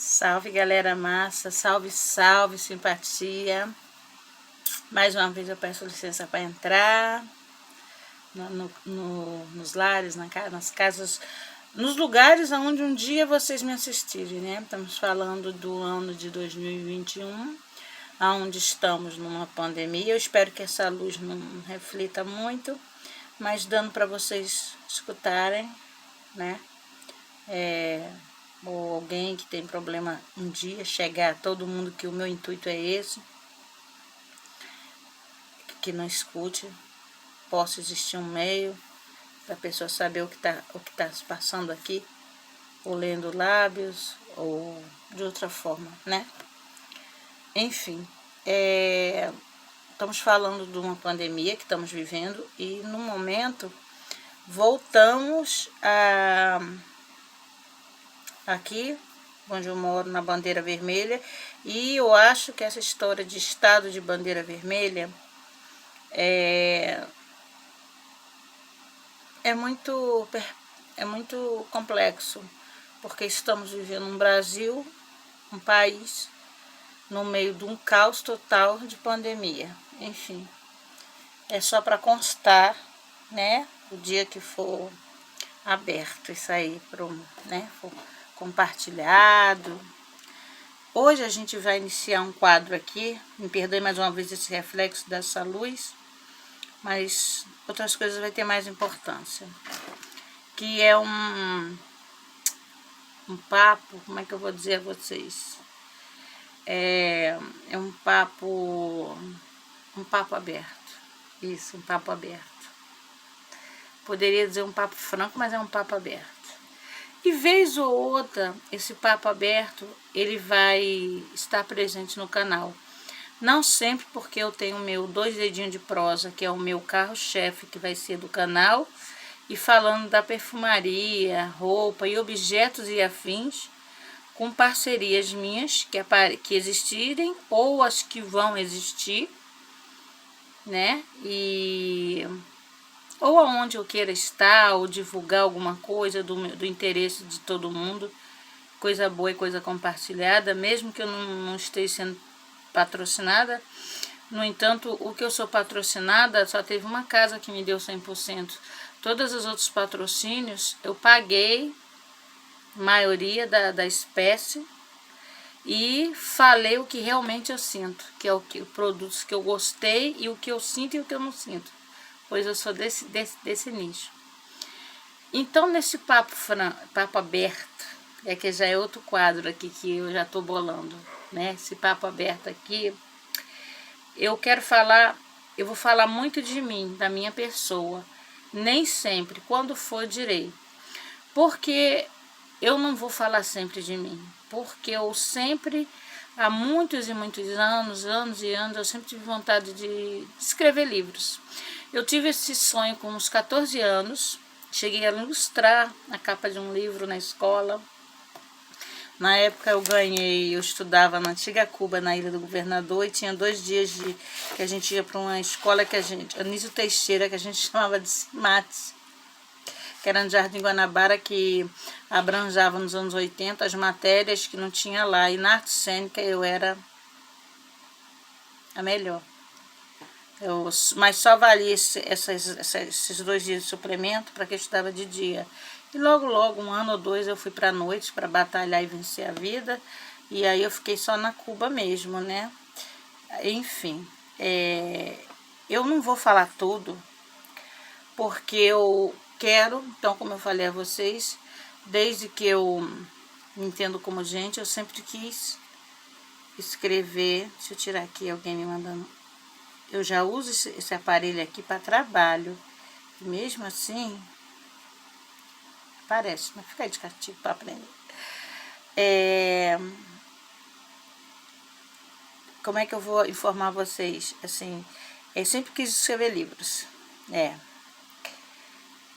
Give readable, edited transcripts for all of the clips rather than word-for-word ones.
Salve, galera massa, salve, salve, simpatia. Mais uma vez eu peço licença para entrar nos lares, nas casas, nos lugares onde um dia vocês me assistirem, né? Estamos falando do ano de 2021, onde estamos numa pandemia. Eu espero que essa luz não reflita muito, mas dando para vocês escutarem, né? Ou alguém que tem problema um dia, chegar a todo mundo, que o meu intuito é esse, que não escute, possa existir um meio para a pessoa saber o que tá se passando aqui, ou lendo lábios, ou de outra forma, né? Enfim, estamos falando de uma pandemia que estamos vivendo e no momento voltamos aqui onde eu moro, na bandeira vermelha, e eu acho que essa história de estado de bandeira vermelha é muito complexo, porque estamos vivendo um Brasil, um país, no meio de um caos total de pandemia. Enfim, é só para constar, né, o dia que for aberto isso aí, né, for compartilhado. Hoje a gente vai iniciar um quadro aqui, me perdoe mais uma vez esse reflexo dessa luz, mas outras coisas vai ter mais importância, que é um papo, como é que eu vou dizer a vocês, é um papo aberto, isso, um papo aberto. Poderia dizer um papo franco, mas é um papo aberto. E vez ou outra, esse papo aberto, ele vai estar presente no canal. Não sempre, porque eu tenho o meu 2 dedinhos de prosa, que é o meu carro-chefe, que vai ser do canal, e falando da perfumaria, roupa e objetos e afins, com parcerias minhas que existirem ou as que vão existir, né? Ou aonde eu queira estar, ou divulgar alguma coisa do interesse de todo mundo, coisa boa e coisa compartilhada, mesmo que eu não esteja sendo patrocinada. No entanto, o que eu sou patrocinada, só teve uma casa que me deu 100%. Todos os outros patrocínios, eu paguei maioria da espécie e falei o que realmente eu sinto, que é os produtos que eu gostei e o que eu sinto e o que eu não sinto, pois eu sou desse nicho. Então, nesse papo aberto, que já é outro quadro aqui que eu já estou bolando, né? Esse papo aberto aqui, eu vou falar muito de mim, da minha pessoa, nem sempre, quando for direi, porque eu não vou falar sempre de mim, porque eu sempre, há muitos e muitos anos, eu sempre tive vontade de escrever livros. Eu tive esse sonho com uns 14 anos, cheguei a ilustrar a capa de um livro na escola. Na época eu estudava na antiga Cuba, na Ilha do Governador, e tinha 2 dias que a gente ia para uma escola Anísio Teixeira, que a gente chamava de CIMATS, que era no Jardim Guanabara, que abranjava nos anos 80 as matérias que não tinha lá. E na arte cênica eu era a melhor. Mas só valia esses 2 dias de suplemento para quem estudava de dia. E logo, 1 ano ou 2, eu fui para a noite para batalhar e vencer a vida. E aí eu fiquei só na Cuba mesmo, né? Enfim, eu não vou falar tudo, porque eu quero, então, como eu falei a vocês, desde que eu me entendo como gente, eu sempre quis escrever. Deixa eu tirar aqui alguém me mandando. Eu já uso esse aparelho aqui para trabalho. E mesmo assim, parece, mas fica de castigo para aprender. Como é que eu vou informar vocês? Assim, eu sempre quis escrever livros.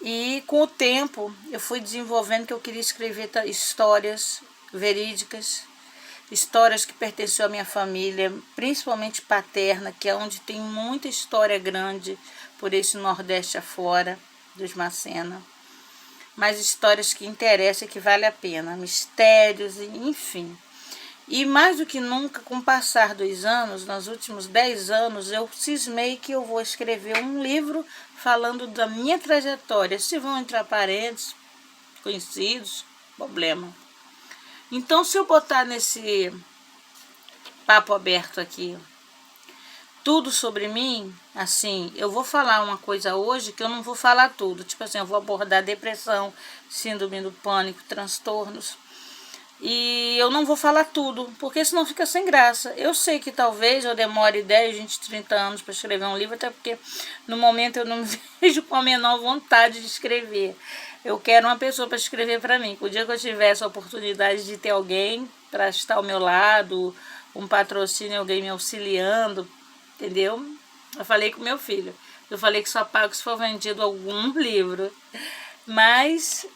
E com o tempo, eu fui desenvolvendo que eu queria escrever histórias verídicas, histórias que pertenciam à minha família, principalmente paterna, que é onde tem muita história grande por esse Nordeste afora, dos Macena. Mas histórias que interessam e que vale a pena, mistérios, enfim. E mais do que nunca, com o passar dos anos, nos últimos 10 anos, eu cismei que eu vou escrever um livro falando da minha trajetória. Se vão entrar parentes, conhecidos, problema. Então, se eu botar nesse papo aberto aqui tudo sobre mim, assim, eu vou falar uma coisa hoje que eu não vou falar tudo. Tipo assim, eu vou abordar depressão, síndrome do pânico, transtornos. E eu não vou falar tudo, porque senão fica sem graça. Eu sei que talvez eu demore 10, 20, 30 anos para escrever um livro, até porque no momento eu não me vejo com a menor vontade de escrever. Eu quero uma pessoa para escrever para mim. O dia que eu tiver essa oportunidade de ter alguém para estar ao meu lado, um patrocínio, alguém me auxiliando, entendeu? Eu falei com meu filho. Eu falei que só pago se for vendido algum livro. Mas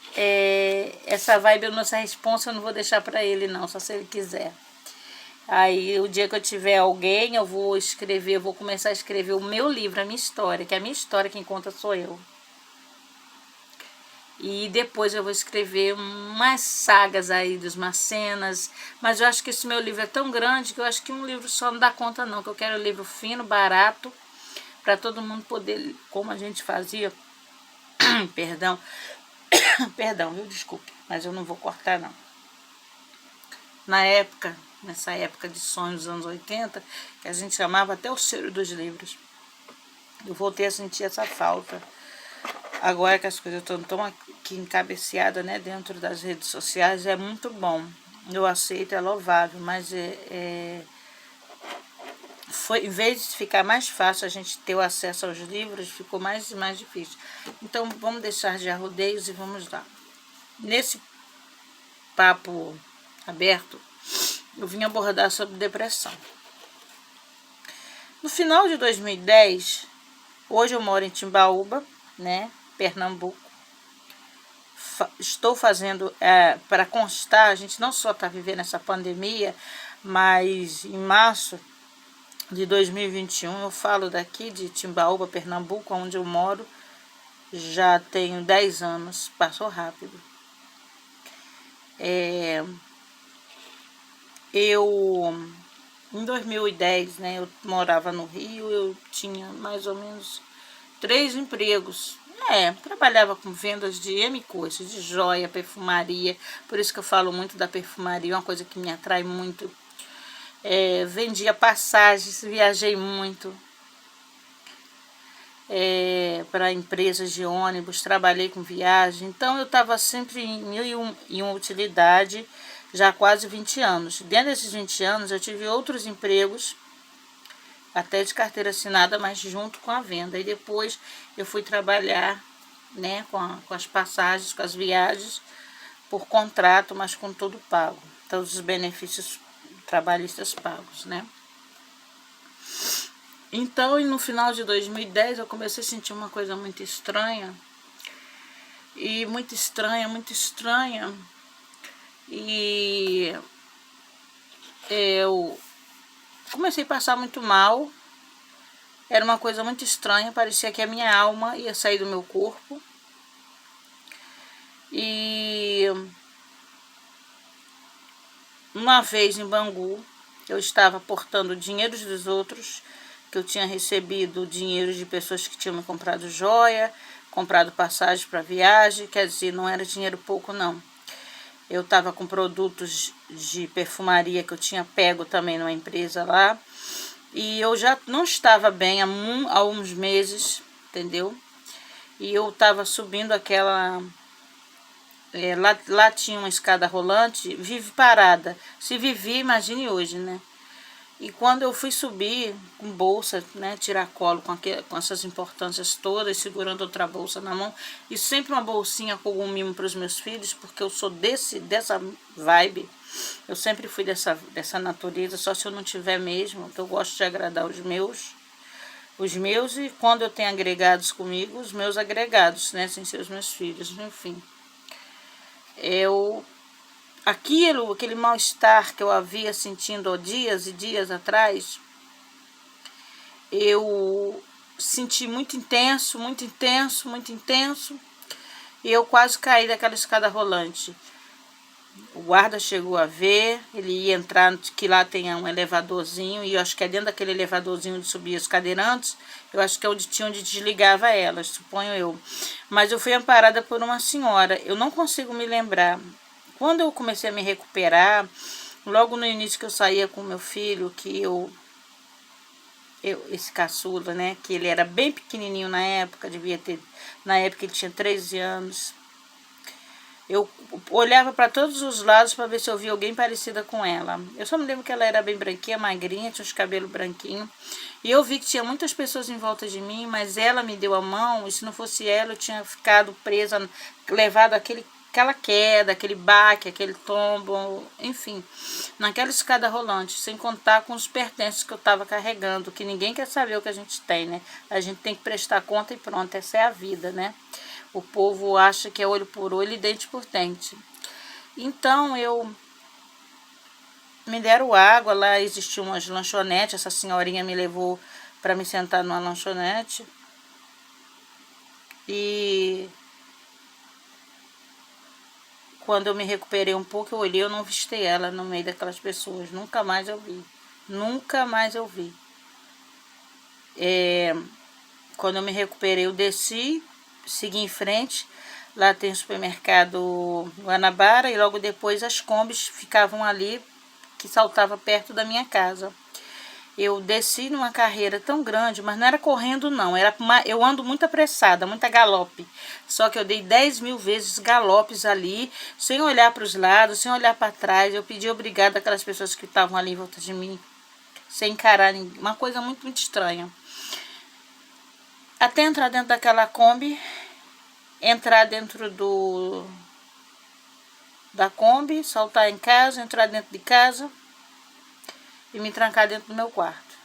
essa vibe, essa responsa eu não vou deixar para ele não, só se ele quiser. Aí o dia que eu tiver alguém, eu vou escrever, eu vou começar a escrever o meu livro, a minha história, que a minha história quem conta sou eu. E depois eu vou escrever umas sagas aí dos Macenas, mas eu acho que esse meu livro é tão grande que eu acho que um livro só não dá conta não, que eu quero um livro fino, barato, para todo mundo poder, como a gente fazia, perdão, perdão, viu? Desculpe, mas eu não vou cortar não. Na época, nessa época de sonhos dos anos 80, que a gente chamava até o cheiro dos livros. Eu voltei a sentir essa falta. Agora que as coisas estão tão aqui encabeceadas, né, dentro das redes sociais, é muito bom. Eu aceito, é louvável, mas foi, em vez de ficar mais fácil a gente ter o acesso aos livros, ficou mais e mais difícil. Então, vamos deixar de arrodeios e vamos lá. Nesse papo aberto, eu vim abordar sobre depressão. No final de 2010, hoje eu moro em Timbaúba, né, Pernambuco. Estou fazendo, para constar, a gente não só está vivendo essa pandemia, mas em março de 2021, eu falo daqui de Timbaúba, Pernambuco, onde eu moro, já tenho 10 anos, passou rápido. Em 2010, né, eu morava no Rio, eu tinha mais ou menos 3 empregos. Trabalhava com vendas de M coisas, de joia, perfumaria, por isso que eu falo muito da perfumaria, uma coisa que me atrai muito. Vendia passagens, viajei muito para empresas de ônibus, trabalhei com viagem, então eu estava sempre em mil e uma utilidade, já há quase 20 anos. Dentro desses 20 anos eu tive outros empregos, até de carteira assinada, mas junto com a venda. E depois eu fui trabalhar, né, com as passagens, com as viagens, por contrato, mas com tudo pago. Todos os benefícios trabalhistas pagos, né? Então, no final de 2010, eu comecei a sentir uma coisa muito estranha. E muito estranha, muito estranha. E eu comecei a passar muito mal. Era uma coisa muito estranha, parecia que a minha alma ia sair do meu corpo. E uma vez em Bangu, eu estava portando dinheiro dos outros, que eu tinha recebido dinheiro de pessoas que tinham me comprado joia, comprado passagem para viagem, quer dizer, não era dinheiro pouco não. Eu estava com produtos de perfumaria que eu tinha pego também numa empresa lá, e eu já não estava bem há uns meses, entendeu? E eu estava subindo aquela... lá tinha uma escada rolante, vive parada. Se vivia, imagine hoje, né? E quando eu fui subir com bolsa, né, tiracolo, com essas importâncias todas, segurando outra bolsa na mão, e sempre uma bolsinha com algum mimo para os meus filhos, porque eu sou dessa vibe, eu sempre fui dessa natureza, só se eu não tiver mesmo, porque eu gosto de agradar os meus, e quando eu tenho agregados comigo, os meus agregados, né, sem ser os meus filhos, enfim. Aquele mal-estar que eu havia sentindo há dias e dias atrás, eu senti muito intenso, muito intenso, muito intenso, e eu quase caí daquela escada rolante. O guarda chegou a ver, ele ia entrar, que lá tem um elevadorzinho, e eu acho que é dentro daquele elevadorzinho onde subia os cadeirantes, eu acho que é onde tinha onde desligava elas, suponho eu. Mas eu fui amparada por uma senhora, eu não consigo me lembrar. Quando eu comecei a me recuperar, logo no início que eu saía com meu filho, que esse caçula, né, que ele era bem pequenininho na época, na época ele tinha 13 anos, eu olhava para todos os lados para ver se eu via alguém parecida com ela. Eu só me lembro que ela era bem branquinha, magrinha, tinha os cabelos branquinhos. E eu vi que tinha muitas pessoas em volta de mim, mas ela me deu a mão, e se não fosse ela, eu tinha ficado presa, levado aquela queda, aquele baque, aquele tombo, enfim, naquela escada rolante, sem contar com os pertences que eu estava carregando, que ninguém quer saber o que a gente tem, né? A gente tem que prestar conta e pronto, essa é a vida, né? O povo acha que é olho por olho e dente por dente. Então, me deram água, lá existiam umas lanchonetes, essa senhorinha me levou para me sentar numa lanchonete. E quando eu me recuperei um pouco, eu olhei, eu não avistei ela no meio daquelas pessoas. Nunca mais eu vi. Nunca mais eu vi. Quando eu me recuperei, eu desci, segui em frente. Lá tem o supermercado Guanabara e logo depois as combis ficavam ali, que saltava perto da minha casa. Eu desci numa carreira tão grande, mas não era correndo não, eu ando muito apressada, muita galope. Só que eu dei 10.000 vezes galopes ali, sem olhar para os lados, sem olhar para trás. Eu pedi obrigado àquelas pessoas que estavam ali em volta de mim, sem encarar ninguém. Uma coisa muito, muito estranha. Até entrar dentro daquela Kombi, entrar dentro da Kombi, saltar em casa, entrar dentro de casa e me trancar dentro do meu quarto.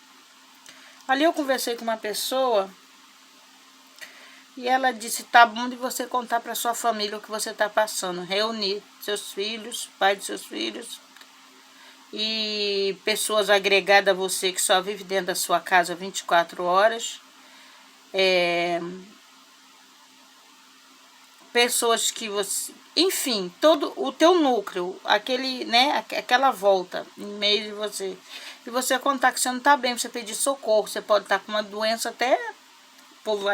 Ali eu conversei com uma pessoa e ela disse, tá bom de você contar para sua família o que você está passando. Reunir seus filhos, pai de seus filhos e pessoas agregadas a você que só vive dentro da sua casa 24 horas. Pessoas que você... Enfim, todo o teu núcleo, aquela volta em meio de você. E você contar que você não está bem, você pedir socorro, você pode estar com uma doença até... Povo,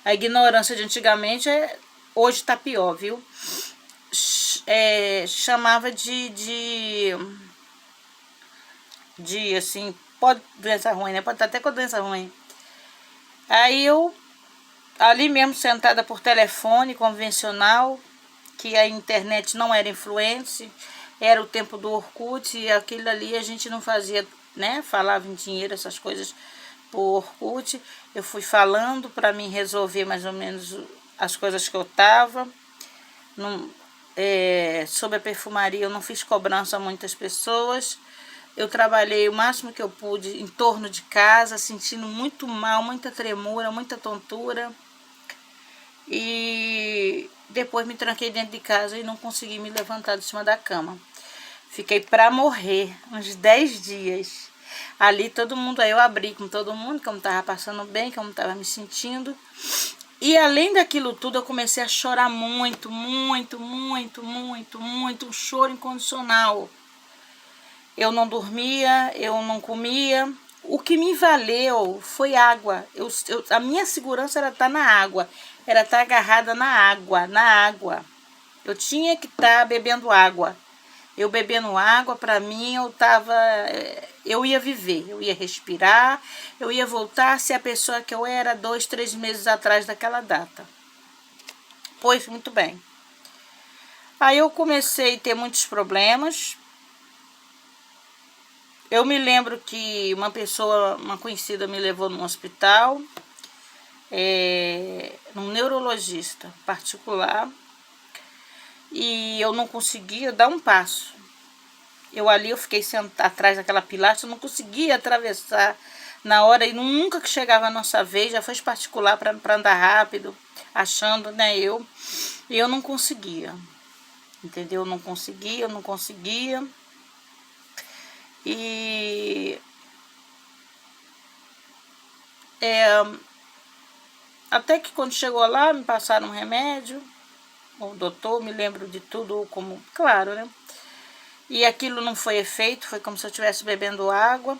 a ignorância de antigamente hoje está pior, viu? Chamava de assim, pode doença ruim, né? Pode estar até com a doença ruim. Aí eu, ali mesmo sentada por telefone convencional, que a internet não era influente, era o tempo do Orkut, e aquilo ali a gente não fazia, né? Falava em dinheiro, essas coisas por Orkut. Eu fui falando para mim resolver mais ou menos as coisas que eu tava. Sobre a perfumaria eu não fiz cobrança a muitas pessoas. Eu trabalhei o máximo que eu pude em torno de casa, sentindo muito mal, muita tremura, muita tontura. E depois me tranquei dentro de casa e não consegui me levantar de cima da cama. Fiquei para morrer uns 10 dias. Ali todo mundo, aí eu abri com todo mundo, como estava passando bem, como estava me sentindo. E além daquilo tudo, eu comecei a chorar muito, muito, muito, muito, muito, um choro incondicional. Eu não dormia, eu não comia. O que me valeu foi água. A minha segurança era estar na água, era estar agarrada na água. Eu tinha que estar bebendo água. Eu bebendo água, para mim, eu ia viver, eu ia respirar, eu ia voltar a ser a pessoa que eu era 2, 3 meses atrás daquela data. Pois, muito bem. Aí eu comecei a ter muitos problemas. Eu me lembro que uma conhecida me levou num hospital, num neurologista particular, e eu não conseguia dar um passo. Eu fiquei sentada atrás daquela pilastra, eu não conseguia atravessar na hora, e nunca que chegava a nossa vez, já foi particular para andar rápido, achando, né, e eu não conseguia, entendeu? Eu não conseguia. E até que quando chegou lá, me passaram um remédio, o doutor, me lembro de tudo como, claro, né? e aquilo não foi efeito, foi como se eu estivesse bebendo água.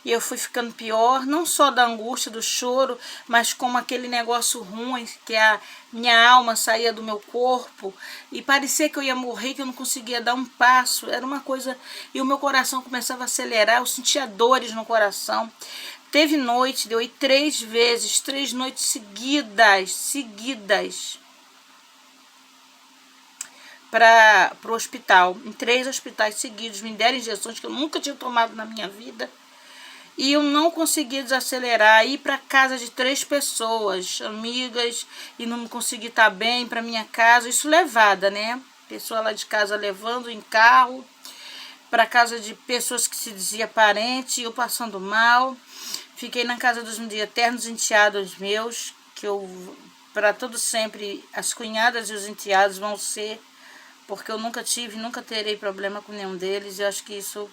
E eu fui ficando pior, não só da angústia, do choro, mas como aquele negócio ruim, que a minha alma saía do meu corpo e parecia que eu ia morrer, que eu não conseguia dar um passo. Era uma coisa... E o meu coração começava a acelerar, eu sentia dores no coração. Teve noite, deu ir 3 vezes, 3 noites seguidas, para o hospital. Em 3 hospitais seguidos, me deram injeções que eu nunca tinha tomado na minha vida. E eu não conseguia desacelerar, ir para casa de 3 pessoas, amigas, e não consegui estar bem para minha casa. Isso levada, né? Pessoa lá de casa levando em carro, para casa de pessoas que se dizia parente, eu passando mal. Fiquei na casa dos eternos enteados meus, que eu, para todo sempre, as cunhadas e os enteados vão ser, porque eu nunca tive, nunca terei problema com nenhum deles. Eu acho que isso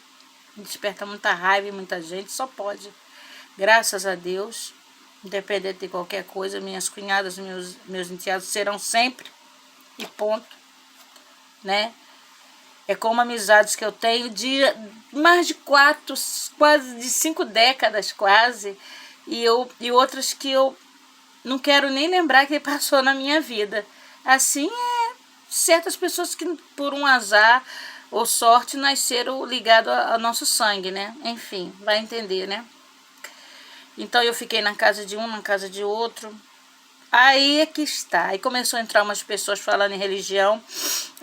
desperta muita raiva em muita gente, só pode. Graças a Deus, independente de qualquer coisa, minhas cunhadas, meus enteados serão sempre, e ponto, né? É como amizades que eu tenho de mais de 4, quase de 5 décadas quase, e outras que eu não quero nem lembrar que passou na minha vida. Assim é certas pessoas que por um azar ou sorte nasceram ligados ao nosso sangue, né? Enfim, vai entender, né? Então eu fiquei na casa de um, na casa de outro. Aí é que está. Aí começou a entrar umas pessoas falando em religião.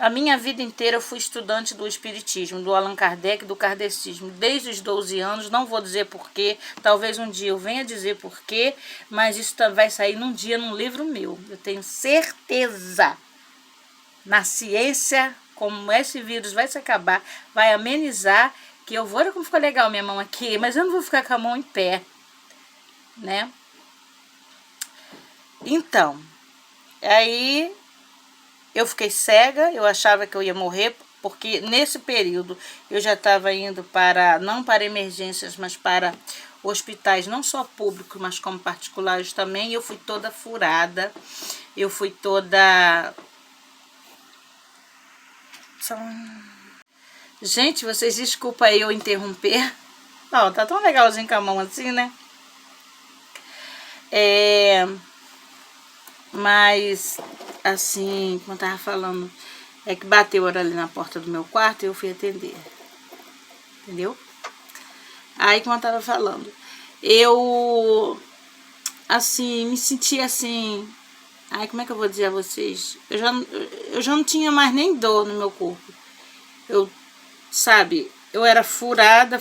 A minha vida inteira eu fui estudante do espiritismo, do Allan Kardec, do kardecismo, desde os 12 anos. Não vou dizer porquê, talvez um dia eu venha dizer porquê, mas isso vai sair num dia num livro meu. Eu tenho certeza. Na ciência, como esse vírus vai se acabar, vai amenizar, que eu vou... Olha como ficou legal minha mão aqui, mas eu não vou ficar com a mão em pé, né? Então, aí eu fiquei cega, eu achava que eu ia morrer, porque nesse período eu já estava indo para, não para emergências, mas para hospitais, não só públicos, mas como particulares também. Eu fui toda furada, eu fui toda... Gente, vocês desculpa aí eu interromper. Não, tá tão legalzinho com a mão assim, né? Mas, assim, como eu tava falando, é que bateu ali na porta do meu quarto e eu fui atender. Entendeu? Aí, como eu tava falando, eu, assim, me senti assim... Ai, como é que eu vou dizer a vocês? Eu já não tinha mais nem dor no meu corpo. Sabe, eu era furada.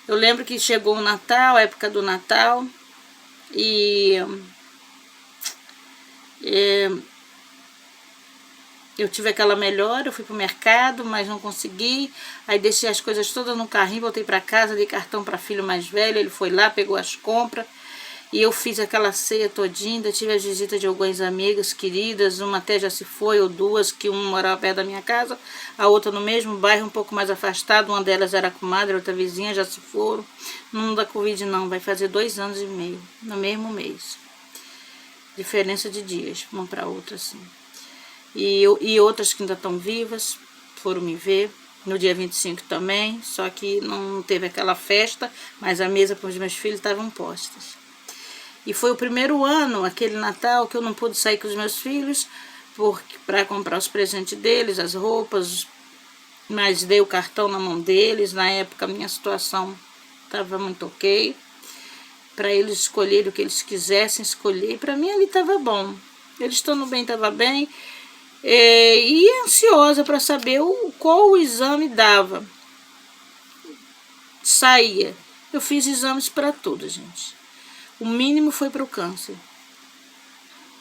Eu lembro que chegou o Natal, a época do Natal, e eu tive aquela melhora, eu fui pro mercado, mas não consegui. Aí deixei as coisas todas no carrinho, voltei para casa, dei cartão para filho mais velho, ele foi lá, pegou as compras. E eu fiz aquela ceia todinha, ainda tive a visita de algumas amigas queridas, uma até já se foi, ou 2, que uma morava perto da minha casa, a outra no mesmo bairro, um pouco mais afastado, uma delas era comadre, outra vizinha, já se foram. Não da Covid não, vai fazer 2 anos e meio, no mesmo mês. Diferença de dias, uma para outra, assim. E outras que ainda estão vivas, foram me ver, no dia 25 também, só que não teve aquela festa, mas a mesa para os meus filhos estavam postas. E foi o primeiro ano, aquele Natal, que eu não pude sair com os meus filhos para comprar os presentes deles, as roupas, mas dei o cartão na mão deles. Na época a minha situação estava muito ok, para eles escolherem o que eles quisessem escolher. E para mim ali estava bom, eles estando bem, estava bem, e ansiosa para saber qual o exame dava. Saía, eu fiz exames para tudo, gente. O mínimo foi para o câncer.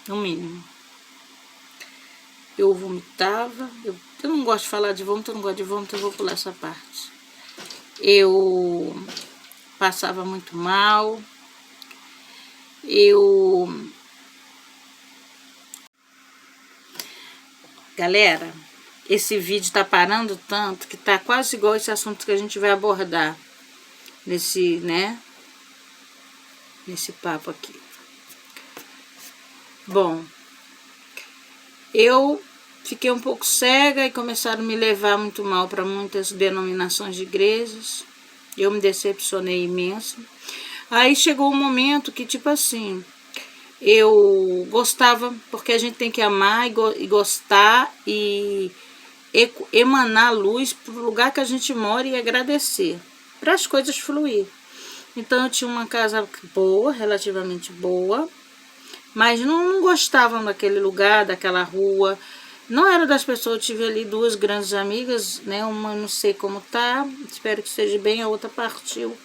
O mínimo. Eu vomitava. Eu não gosto de falar de vômito, eu não gosto de vômito, eu vou pular essa parte. Eu passava muito mal. Galera, esse vídeo tá parando tanto que tá quase igual esse assunto que a gente vai abordar nesse, né? Nesse papo aqui. Bom, eu fiquei um pouco cega e começaram a me levar muito mal para muitas denominações de igrejas. Eu me decepcionei imenso. Aí chegou um momento que, tipo assim, eu gostava, porque a gente tem que amar e gostar e emanar luz para o lugar que a gente mora e agradecer, para as coisas fluir. Então eu tinha uma casa boa, relativamente boa, mas não gostavam daquele lugar, daquela rua. Não era das pessoas, eu tive ali duas grandes amigas, né? Uma não sei como tá, espero que esteja bem, a outra partiu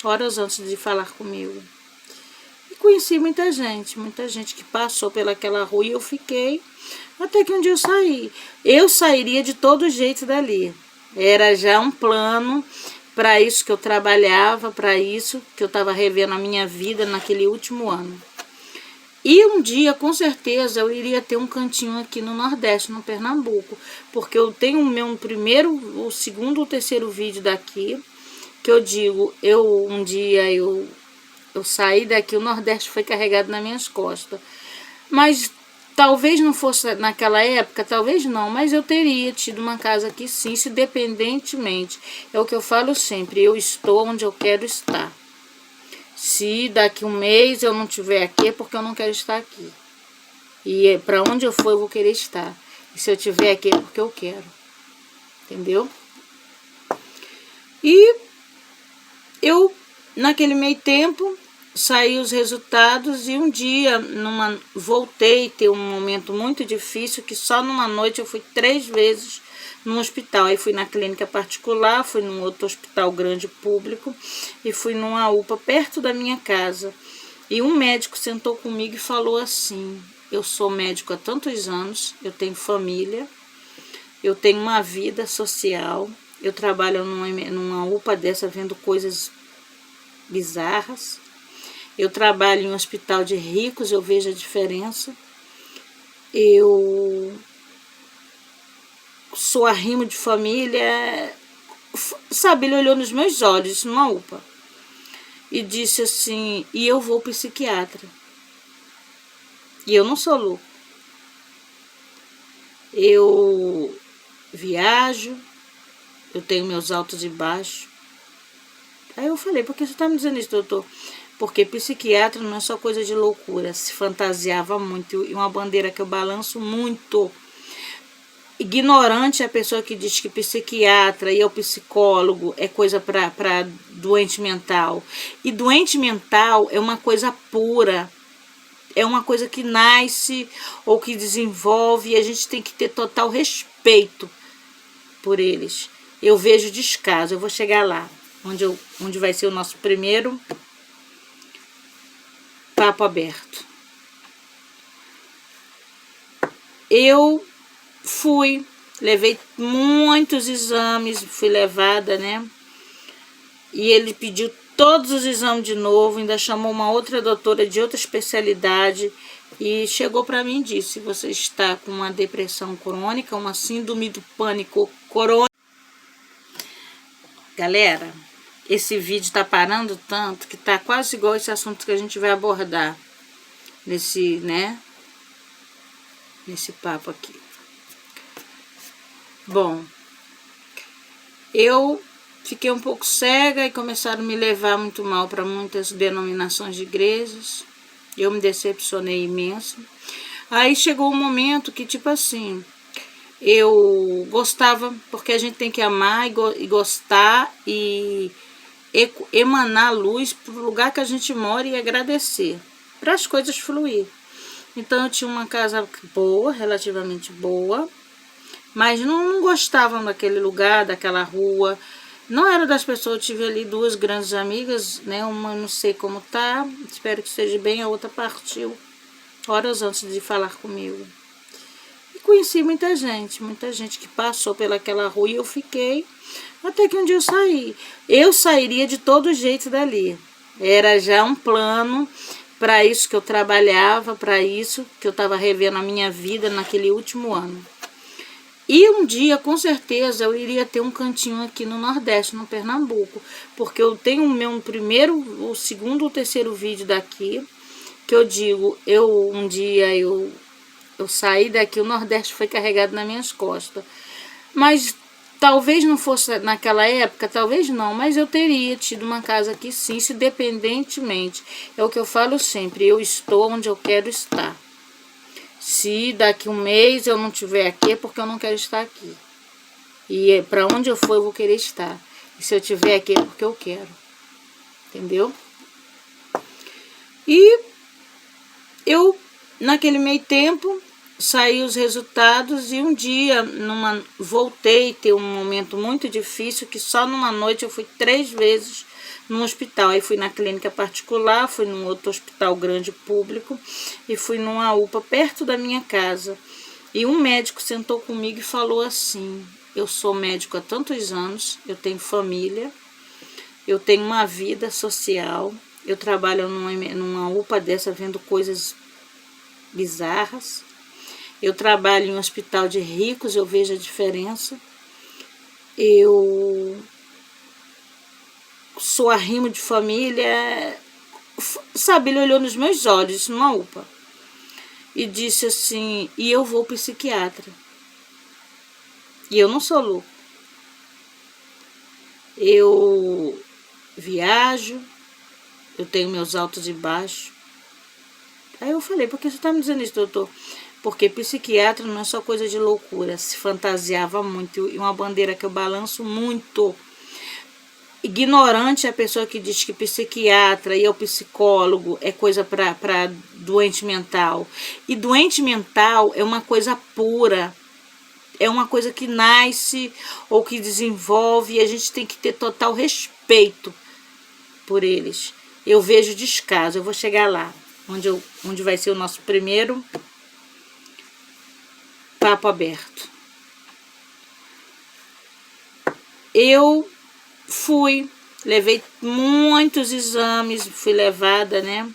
horas antes de falar comigo. E conheci muita gente que passou pelaquela rua e eu fiquei, até que um dia eu saí. Eu sairia de todo jeito dali. Era já um plano, para isso que eu trabalhava, para isso que eu estava revendo a minha vida naquele último ano. E um dia, com certeza, eu iria ter um cantinho aqui no Nordeste, no Pernambuco, porque eu tenho o meu primeiro, o segundo ou terceiro vídeo daqui, que eu digo, um dia eu saí daqui, o Nordeste foi carregado nas minhas costas. Mas talvez não fosse naquela época, talvez não, mas eu teria tido uma casa aqui sim, se independentemente. É o que eu falo sempre, eu estou onde eu quero estar. Se daqui um mês eu não estiver aqui, é porque eu não quero estar aqui. E para onde eu for, eu vou querer estar. E se eu estiver aqui, é porque eu quero. Entendeu? E eu, naquele meio tempo, saí os resultados e um dia voltei a ter um momento muito difícil, que só numa noite eu fui 3 vezes no hospital. Aí fui na clínica particular, fui num outro hospital grande público e fui numa UPA perto da minha casa. E um médico sentou comigo e falou assim: eu sou médico há tantos anos, eu tenho família, eu tenho uma vida social, eu trabalho numa UPA dessa vendo coisas bizarras. Eu trabalho em um hospital de ricos, eu vejo a diferença. Eu sou arrimo de família. Sabe, ele olhou nos meus olhos, numa UPA, e disse assim: e eu vou psiquiatra. E eu não sou louco. Eu viajo, eu tenho meus altos e baixos. Aí eu falei: por que você está me dizendo isso, doutor? Porque psiquiatra não é só coisa de loucura, se fantasiava muito, e uma bandeira que eu balanço muito. Ignorante é a pessoa que diz que psiquiatra e o psicólogo é coisa para doente mental. E doente mental é uma coisa pura, é uma coisa que nasce ou que desenvolve, e a gente tem que ter total respeito por eles. Eu vejo descaso, eu vou chegar lá, onde vai ser o nosso primeiro papo aberto. Eu fui, levei muitos exames, fui levada, né? E ele pediu todos os exames de novo, ainda chamou uma outra doutora de outra especialidade e chegou para mim e disse: você está com uma depressão crônica, uma síndrome do pânico crônico. Galera, esse vídeo tá parando tanto que tá quase igual esse assunto que a gente vai abordar nesse, né? Nesse papo aqui. Bom, eu fiquei um pouco cega e começaram a me levar muito mal para muitas denominações de igrejas. Eu me decepcionei imenso. Aí chegou um momento que, tipo assim, eu gostava, porque a gente tem que amar e gostar e emanar luz para o lugar que a gente mora e agradecer, para as coisas fluir. Então eu tinha uma casa boa, relativamente boa, mas não gostavam daquele lugar, daquela rua. Não era das pessoas, eu tive ali duas grandes amigas, né? Uma não sei como tá, espero que esteja bem, a outra partiu horas antes de falar comigo. E conheci muita gente que passou pelaquela rua e eu fiquei, até que um dia eu saí. Eu sairia de todo jeito dali. Era já um plano, para isso que eu trabalhava, para isso que eu estava revendo a minha vida naquele último ano. E um dia, com certeza, eu iria ter um cantinho aqui no Nordeste, no Pernambuco, porque eu tenho o meu primeiro, o segundo ou terceiro vídeo daqui, que eu digo, um dia eu Eu saí daqui, o Nordeste foi carregado nas minhas costas. Mas talvez não fosse naquela época, talvez não, mas eu teria tido uma casa aqui sim, se independentemente. É o que eu falo sempre, eu estou onde eu quero estar. Se daqui um mês eu não estiver aqui, é porque eu não quero estar aqui. E para onde eu for, eu vou querer estar. E se eu estiver aqui, é porque eu quero. Entendeu? E eu, naquele meio tempo, saí os resultados e um dia voltei a ter um momento muito difícil, que só numa noite eu fui 3 vezes no hospital. Aí fui na clínica particular, fui num outro hospital grande público e fui numa UPA perto da minha casa. E um médico sentou comigo e falou assim: eu sou médico há tantos anos, eu tenho família, eu tenho uma vida social, eu trabalho numa UPA dessa vendo coisas bizarras. Eu trabalho em um hospital de ricos, eu vejo a diferença. Eu sou arrimo de família. Sabe, ele olhou nos meus olhos, numa UPA, e disse assim: e eu vou psiquiatra. E eu não sou louco. Eu viajo, eu tenho meus altos e baixos. Aí eu falei: por que você está me dizendo isso, doutor? Porque psiquiatra não é só coisa de loucura, se fantasiava muito, e uma bandeira que eu balanço muito. Ignorante é a pessoa que diz que psiquiatra e o psicólogo é coisa para doente mental. E doente mental é uma coisa pura, é uma coisa que nasce ou que desenvolve, e a gente tem que ter total respeito por eles. Eu vejo descaso, eu vou chegar lá, onde vai ser o nosso primeiro papo aberto. Eu fui, levei muitos exames, fui levada, né?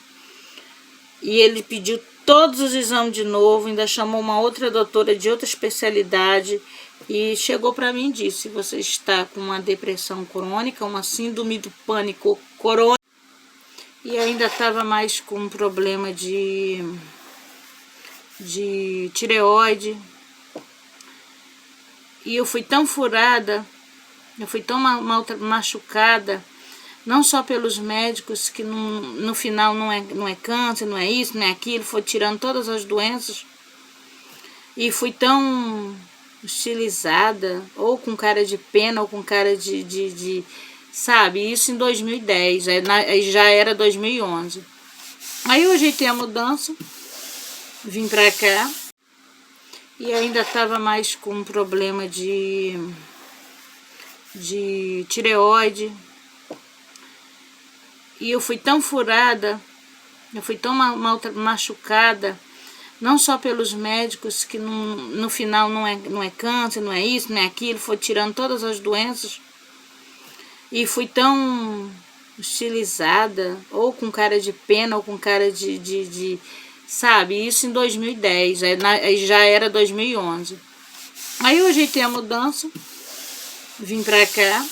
E ele pediu todos os exames de novo, ainda chamou uma outra doutora de outra especialidade e chegou para mim e disse: você está com uma depressão crônica, uma síndrome do pânico crônico, e ainda estava mais com um problema de tireoide. E eu fui tão furada, eu fui tão machucada, não só pelos médicos, que no final não é câncer, não é isso, não é aquilo, foi tirando todas as doenças. E fui tão hostilizada, ou com cara de pena, ou com cara sabe, isso em 2010, aí já era 2011. Aí eu ajeitei a mudança, vim pra cá, e ainda estava mais com um problema de tireoide. E eu fui tão furada, eu fui tão machucada, não só pelos médicos, que no final não é câncer, não é isso, não é aquilo, foi tirando todas as doenças. E fui tão hostilizada, ou com cara de pena, ou com cara sabe, isso em 2010, aí já era 2011. Aí eu ajeitei a mudança, vim pra cá,